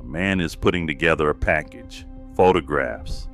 man is putting together a package, photographs,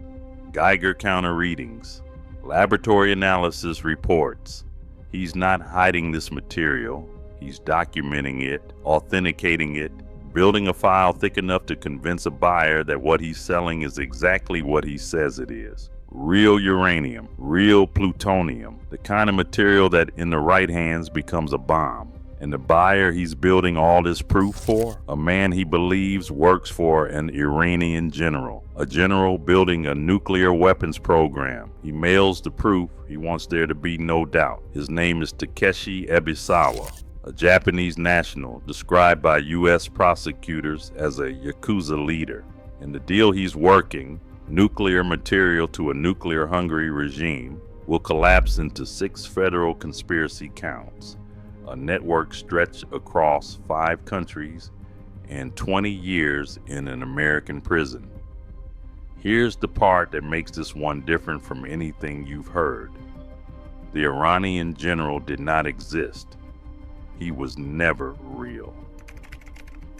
Geiger counter readings, laboratory analysis reports. He's not hiding this material. He's documenting it, authenticating it, building a file thick enough to convince a buyer that what he's selling is exactly what he says it is. Real uranium, real plutonium, the kind of material that in the right hands becomes a bomb. And the buyer he's building all this proof for, a man he believes works for an Iranian general, a general building a nuclear weapons program. He mails the proof. He wants there to be no doubt. His name is Takeshi Ebisawa, a Japanese national described by U.S. prosecutors as a Yakuza leader. And the deal he's working, nuclear material to a nuclear-hungry regime, will collapse into 6 federal conspiracy counts. A network stretched across 5 countries and 20 years in an American prison. Here's the part that makes this one different from anything you've heard. The Iranian general did not exist. He was never real.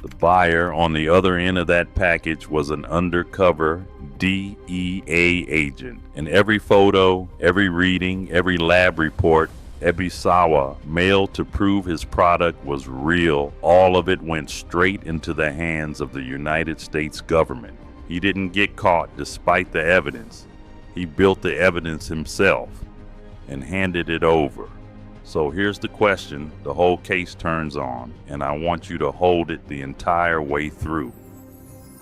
The buyer on the other end of that package was an undercover DEA agent. And every photo, every reading, every lab report Ebisawa mailed to prove his product was real, all of it went straight into the hands of the United States government. He didn't get caught despite the evidence. He built the evidence himself and handed it over. So here's the question the whole case turns on, and I want you to hold it the entire way through.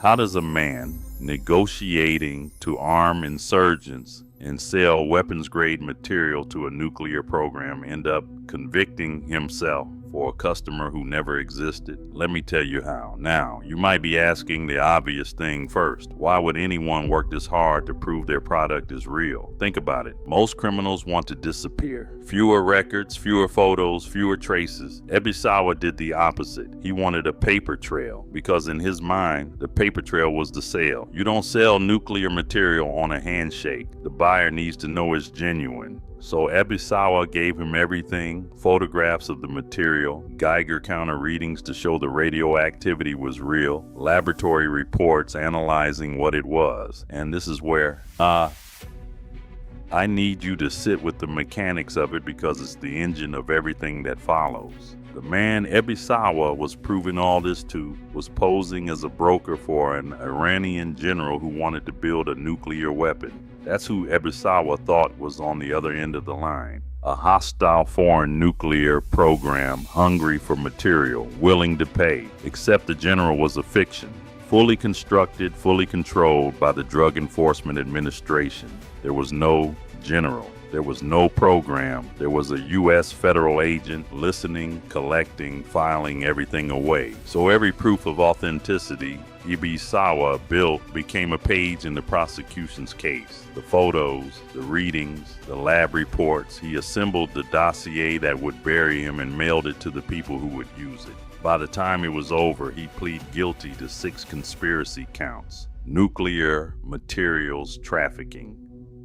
How does a man negotiating to arm insurgents and sell weapons-grade material to a nuclear program end up convicting himself for a customer who never existed? Let me tell you how. Now, you might be asking the obvious thing first. Why would anyone work this hard to prove their product is real? Think about it. Most criminals want to disappear. Fewer records, fewer photos, fewer traces. Ebisawa did the opposite. He wanted a paper trail because in his mind, the paper trail was the sale. You don't sell nuclear material on a handshake. The buyer needs to know it's genuine. So Ebisawa gave him everything, photographs of the material, Geiger counter readings to show the radioactivity was real, laboratory reports analyzing what it was. And this is where, I need you to sit with the mechanics of it because it's the engine of everything that follows. The man Ebisawa was proving all this to was posing as a broker for an Iranian general who wanted to build a nuclear weapon. That's who Ebisawa thought was on the other end of the line. A hostile foreign nuclear program hungry for material, willing to pay, except the general was a fiction. Fully constructed, fully controlled by the Drug Enforcement Administration. There was no general. There was no program. There was a U.S. federal agent listening, collecting, filing everything away. So every proof of authenticity Ebisawa built became a page in the prosecution's case. The photos, the readings, the lab reports. He assembled the dossier that would bury him and mailed it to the people who would use it. By the time it was over, he pleaded guilty to 6 conspiracy counts. Nuclear materials trafficking,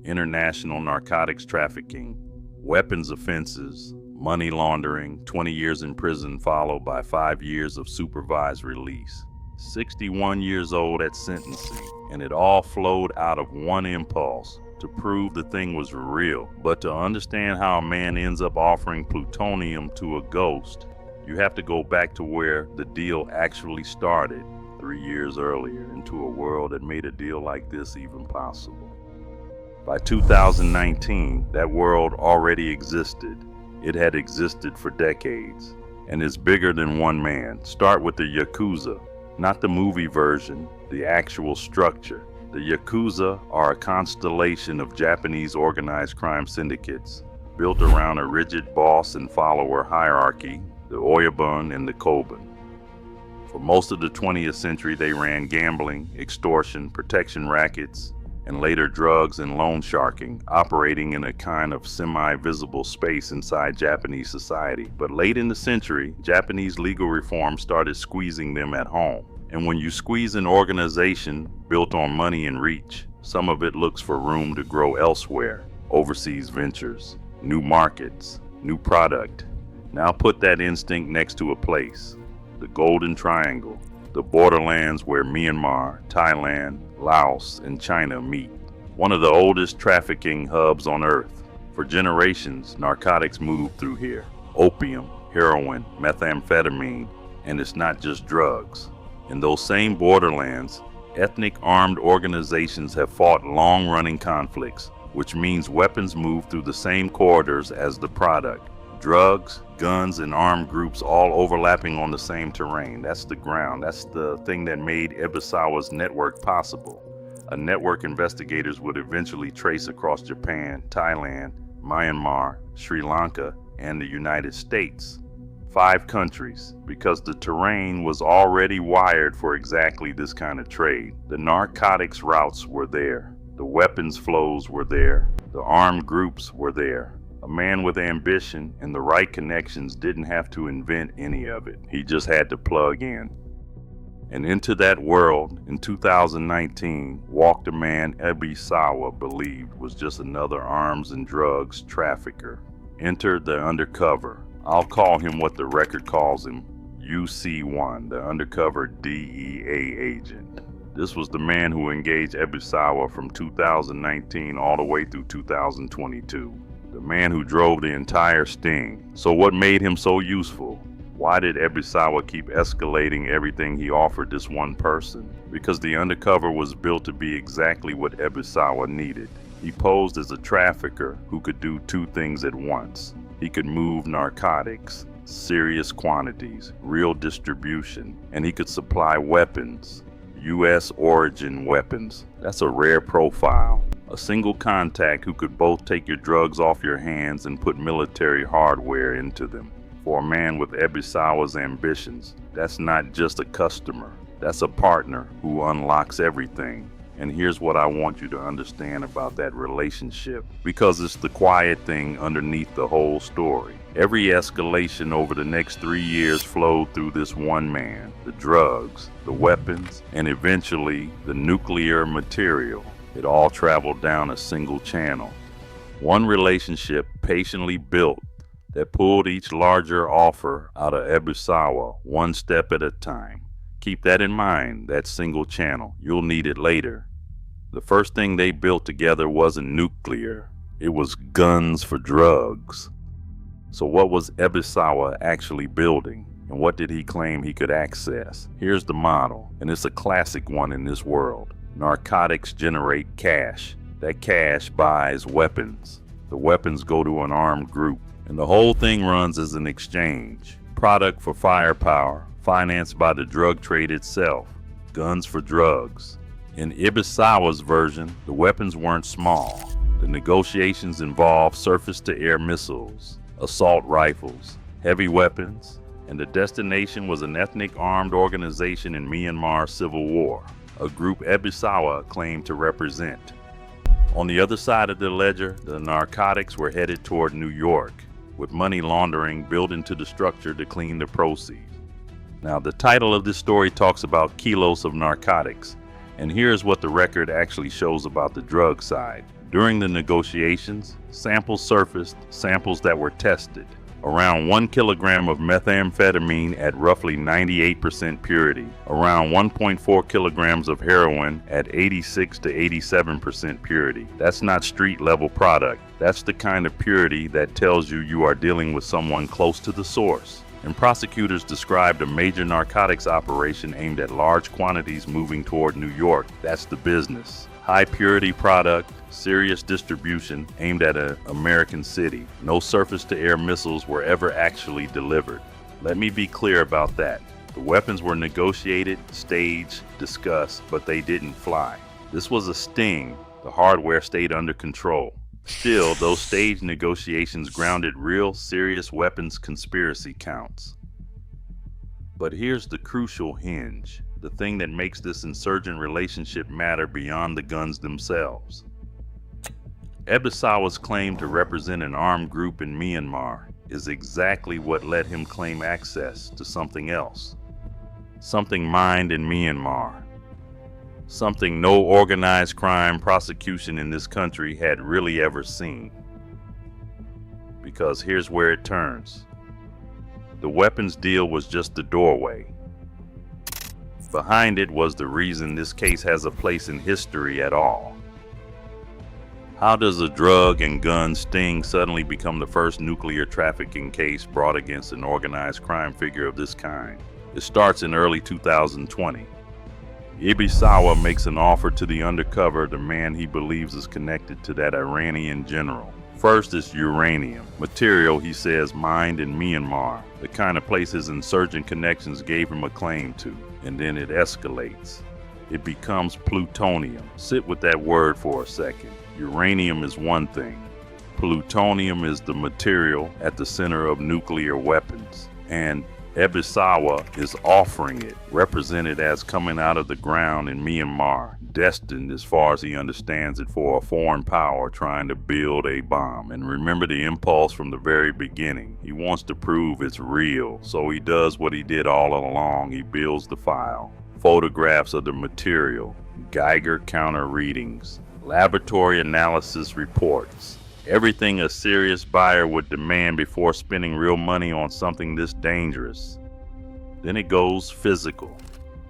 international narcotics trafficking, weapons offenses, money laundering, 20 years in prison followed by 5 years of supervised release. 61 years old at sentencing, and it all flowed out of one impulse, to prove the thing was real. But to understand how a man ends up offering plutonium to a ghost, you have to go back to where the deal actually started 3 years earlier, into a world that made a deal like this even possible. By 2019, that world already existed. It had existed for decades, and is bigger than one man. Start with the Yakuza. Not the movie version, the actual structure. The Yakuza are a constellation of Japanese organized crime syndicates built around a rigid boss and follower hierarchy, the Oyabun and the Kobun. For most of the 20th century, they ran gambling, extortion, protection rackets, and later drugs and loan sharking, operating in a kind of semi-visible space inside Japanese society. But late in the century, Japanese legal reform started squeezing them at home. And when you squeeze an organization built on money and reach, some of it looks for room to grow elsewhere. Overseas ventures, new markets, new product. Now put that instinct next to a place, the Golden Triangle. the borderlands where Myanmar, Thailand, Laos, and China meet. One of the oldest trafficking hubs on Earth. For generations, narcotics moved through here. Opium, heroin, methamphetamine, and it's not just drugs. In those same borderlands, ethnic armed organizations have fought long-running conflicts, which means weapons move through the same corridors as the product. Drugs, guns, and armed groups all overlapping on the same terrain. That's the ground. That's the thing that made Ebisawa's network possible. A network investigators would eventually trace across Japan, Thailand, Myanmar, Sri Lanka, and the United States. 5 countries, because the terrain was already wired for exactly this kind of trade. The narcotics routes were there. The weapons flows were there. The armed groups were there. A man with ambition and the right connections didn't have to invent any of it. He just had to plug in. And into that world, in 2019, walked a man Ebisawa believed was just another arms and drugs trafficker. Entered the undercover. I'll call him what the record calls him, UC1, the undercover DEA agent. This was the man who engaged Ebisawa from 2019 all the way through 2022. The man who drove the entire sting. So what made him so useful? Why did Ebisawa keep escalating everything he offered this one person? Because the undercover was built to be exactly what Ebisawa needed. He posed as a trafficker who could do 2 things at once. He could move narcotics, serious quantities, real distribution, and he could supply weapons, U.S. origin weapons. That's a rare profile. A single contact who could both take your drugs off your hands and put military hardware into them. For a man with Ebisawa's ambitions, that's not just a customer. That's a partner who unlocks everything. And here's what I want you to understand about that relationship, because it's the quiet thing underneath the whole story. Every escalation over the next 3 years flowed through this one man. The drugs, the weapons, and eventually the nuclear material. It all traveled down a single channel. One relationship patiently built that pulled each larger offer out of Ebisawa one step at a time. Keep that in mind, that single channel. You'll need it later. The first thing they built together wasn't nuclear. It was guns for drugs. So what was Ebisawa actually building? And what did he claim he could access? Here's the model, and it's a classic one in this world. Narcotics generate cash. That cash buys weapons. The weapons go to an armed group. And the whole thing runs as an exchange. Product for firepower, financed by the drug trade itself. Guns for drugs. In Ebisawa's version, the weapons weren't small. The negotiations involved surface-to-air missiles, assault rifles, heavy weapons, and the destination was an ethnic armed organization in Myanmar civil war, a group Ebisawa claimed to represent. On the other side of the ledger, the narcotics were headed toward New York, with money laundering built into the structure to clean the proceeds. Now, the title of this story talks about kilos of narcotics, and here's what the record actually shows about the drug side. During the negotiations, samples surfaced, samples that were tested. Around 1 kilogram of methamphetamine at roughly 98% purity. Around 1.4 kilograms of heroin at 86 to 87% purity. That's not street level product. That's the kind of purity that tells you you are dealing with someone close to the source. And prosecutors described a major narcotics operation aimed at large quantities moving toward New York. That's the business. High purity product, serious distribution aimed at an American city. No surface-to-air missiles were ever actually delivered. Let me be clear about that. The weapons were negotiated, staged, discussed, but they didn't fly. This was a sting. The hardware stayed under control. Still, those staged negotiations grounded real, serious weapons conspiracy counts. But here's the crucial hinge, the thing that makes this insurgent relationship matter beyond the guns themselves. Ebisawa's claim to represent an armed group in Myanmar is exactly what let him claim access to something else. Something mined in Myanmar. Something no organized crime prosecution in this country had really ever seen. Because here's where it turns. The weapons deal was just the doorway. behind it was the reason this case has a place in history at all. How does a drug and gun sting suddenly become the first nuclear trafficking case brought against an organized crime figure of this kind? It starts in early 2020. Ebisawa makes an offer to the undercover, the man he believes is connected to that Iranian general. First is uranium, material he says mined in Myanmar, the kind of place his insurgent connections gave him a claim to, and then it escalates. It becomes plutonium. Sit with that word for a second. Uranium is one thing. Plutonium is the material at the center of nuclear weapons, and Ebisawa is offering it, represented as coming out of the ground in Myanmar, destined, as far as he understands it, for a foreign power trying to build a bomb. And remember the impulse from the very beginning. He wants to prove it's real, so he does what he did all along. He builds the file, photographs of the material, Geiger counter readings, laboratory analysis reports. Everything a serious buyer would demand before spending real money on something this dangerous. Then it goes physical.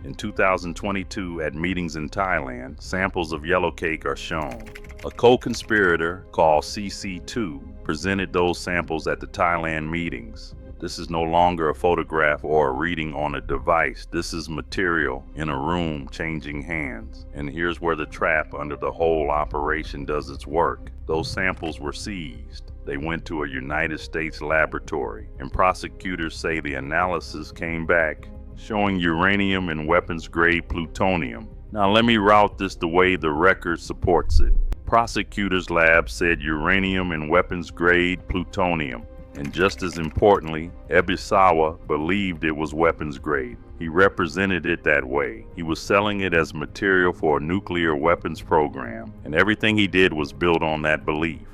In 2022, at meetings in Thailand, samples of yellow cake are shown. A co-conspirator called CC2 presented those samples at the Thailand meetings. This is no longer a photograph or a reading on a device. This is material in a room changing hands. And here's where the trap under the whole operation does its work. Those samples were seized. They went to a United States laboratory, and prosecutors say the analysis came back showing uranium and weapons-grade plutonium. Now let me route this the way the record supports it. Prosecutors' lab said uranium and weapons-grade plutonium. And just as importantly, Ebisawa believed it was weapons grade. He represented it that way. He was selling it as material for a nuclear weapons program, and everything he did was built on that belief.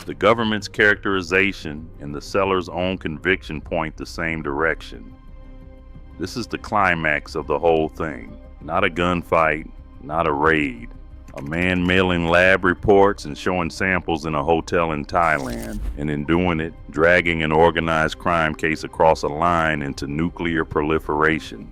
The government's characterization and the seller's own conviction point the same direction. This is the climax of the whole thing. Not a gunfight, not a raid. A man mailing lab reports and showing samples in a hotel in Thailand, and in doing it, dragging an organized crime case across a line into nuclear proliferation.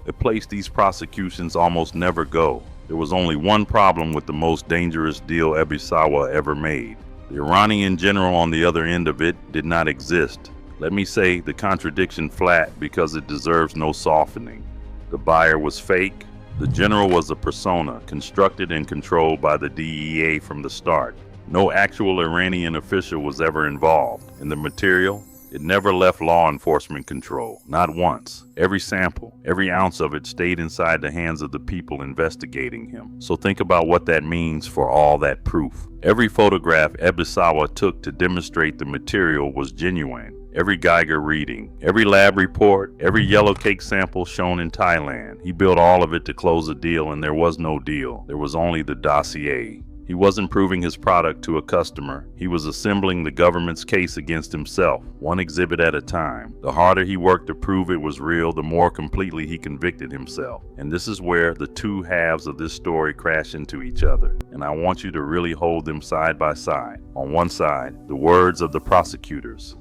A place these prosecutions almost never go. There was only one problem with the most dangerous deal Ebisawa ever made. The Iranian general on the other end of it did not exist. Let me say the contradiction flat because it deserves no softening. The buyer was fake. The general was a persona, constructed and controlled by the DEA from the start. No actual Iranian official was ever involved. And the material? It never left law enforcement control, not once. Every sample, every ounce of it stayed inside the hands of the people investigating him. So think about what that means for all that proof. Every photograph Ebisawa took to demonstrate the material was genuine. Every Geiger reading, every lab report, every yellow cake sample shown in Thailand. He built all of it to close a deal, and there was no deal. There was only the dossier. He wasn't proving his product to a customer. He was assembling the government's case against himself, one exhibit at a time. The harder he worked to prove it was real, the more completely he convicted himself. And this is where the two halves of this story crash into each other. And I want you to really hold them side by side. On one side, the words of the prosecutors.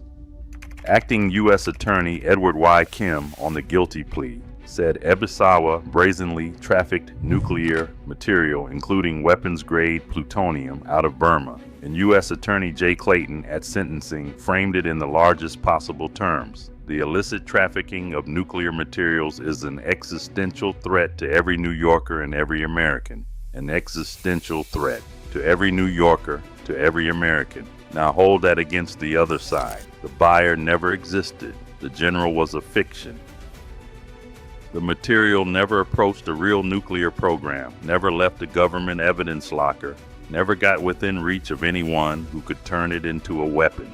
Acting U.S. Attorney Edward Y. Kim, on the guilty plea, said Ebisawa brazenly trafficked nuclear material, including weapons-grade plutonium, out of Burma. And U.S. Attorney Jay Clayton, at sentencing, framed it in the largest possible terms. The illicit trafficking of nuclear materials is an existential threat to every New Yorker and every American. An existential threat to every New Yorker, to every American. Now hold that against the other side. The buyer never existed. The general was a fiction. The material never approached a real nuclear program, never left a government evidence locker, never got within reach of anyone who could turn it into a weapon.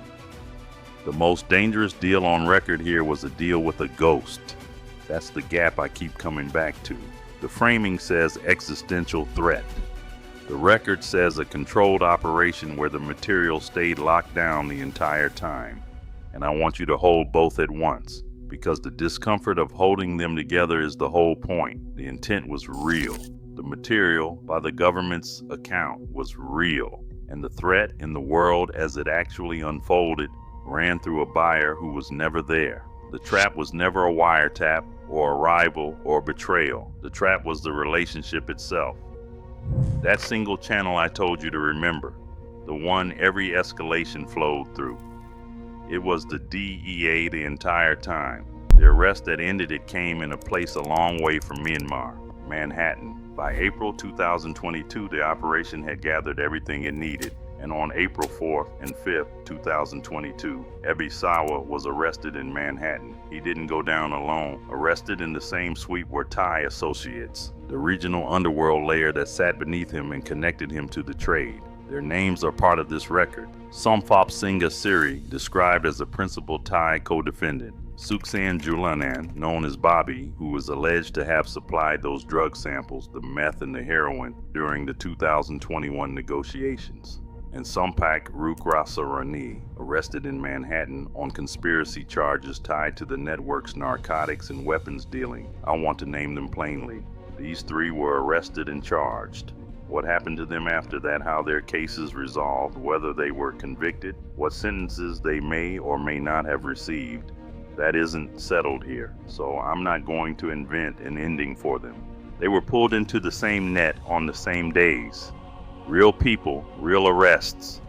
The most dangerous deal on record here was a deal with a ghost. That's the gap I keep coming back to. The framing says existential threat. The record says a controlled operation where the material stayed locked down the entire time. And I want you to hold both at once, because the discomfort of holding them together is the whole point. The intent was real. The material, by the government's account, was real. And the threat in the world as it actually unfolded ran through a buyer who was never there. The trap was never a wiretap or arrival or betrayal. The trap was the relationship itself. That single channel I told you to remember, the one every escalation flowed through. It was the DEA the entire time. The arrest that ended it came in a place a long way from Myanmar, Manhattan. By April 2022, the operation had gathered everything it needed, and on April 4th and 5th, 2022, Ebisawa was arrested in Manhattan. He didn't go down alone. Arrested in the same suite were Thai associates, the regional underworld layer that sat beneath him and connected him to the trade. Their names are part of this record. Somphop Singha Siri, described as a principal Thai co-defendant. Suksan Julanan, known as Bobby, who was alleged to have supplied those drug samples, the meth and the heroin, during the 2021 negotiations. And Sompak Rukrasarani, arrested in Manhattan on conspiracy charges tied to the network's narcotics and weapons dealing. I want to name them plainly. These three were arrested and charged. What happened to them after that, how their cases resolved, whether they were convicted, what sentences they may or may not have received, that isn't settled here, so I'm not going to invent an ending for them. They were pulled into the same net on the same days. Real people, real arrests.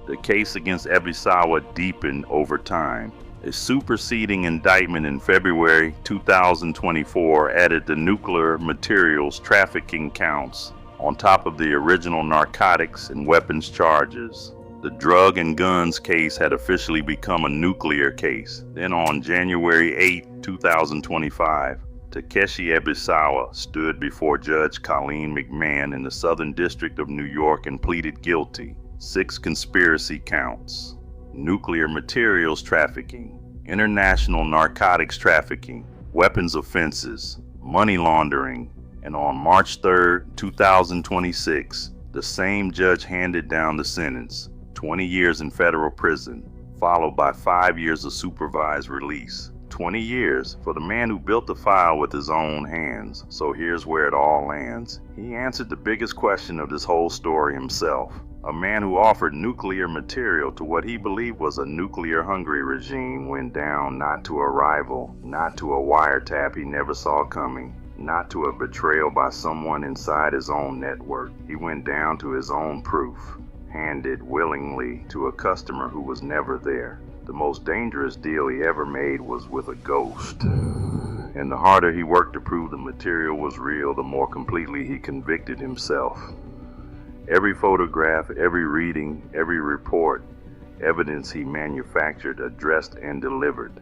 The case against Ebisawa deepened over time. A superseding indictment in February 2024 added the nuclear materials trafficking counts on top of the original narcotics and weapons charges. The drug and guns case had officially become a nuclear case. Then on January 8, 2025, Takeshi Ebisawa stood before Judge Colleen McMahon in the Southern District of New York and pleaded guilty. 6 conspiracy counts: nuclear materials trafficking, international narcotics trafficking, weapons offenses, money laundering, and on March 3, 2026, the same judge handed down the sentence, 20 years in federal prison, followed by 5 years of supervised release. 20 years for the man who built the file with his own hands. So here's where it all lands. He answered the biggest question of this whole story himself. A man who offered nuclear material to what he believed was a nuclear-hungry regime went down not to a rival, not to a wiretap he never saw coming, not to a betrayal by someone inside his own network. He went down to his own proof, handed willingly to a customer who was never there. The most dangerous deal he ever made was with a ghost. And the harder he worked to prove the material was real, the more completely he convicted himself. Every photograph, every reading, every report, evidence he manufactured, addressed, and delivered.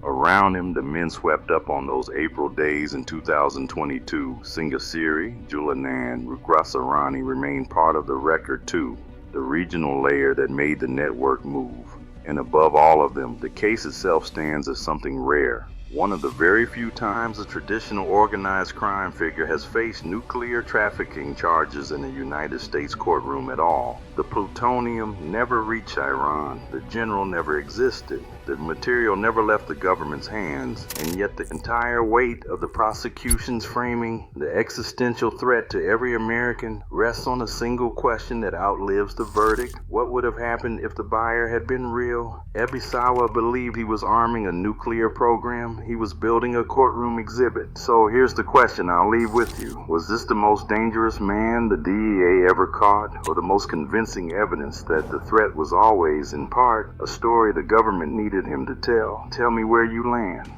Around him, the men swept up on those April days in 2022. Singasiri, Julanan, Rukrasarani remained part of the record too, the regional layer that made the network move. And above all of them, the case itself stands as something rare. One of the very few times a traditional organized crime figure has faced nuclear trafficking charges in a United States courtroom at all. The plutonium never reached Iran. The general never existed. The material never left the government's hands, and yet the entire weight of the prosecution's framing, the existential threat to every American, rests on a single question that outlives the verdict. What would have happened if the buyer had been real? Ebisawa believed he was arming a nuclear program. He was building a courtroom exhibit. So here's the question I'll leave with you. Was this the most dangerous man the DEA ever caught, or the most convincing evidence that the threat was always, in part, a story the government needed him to tell? Tell me where you land.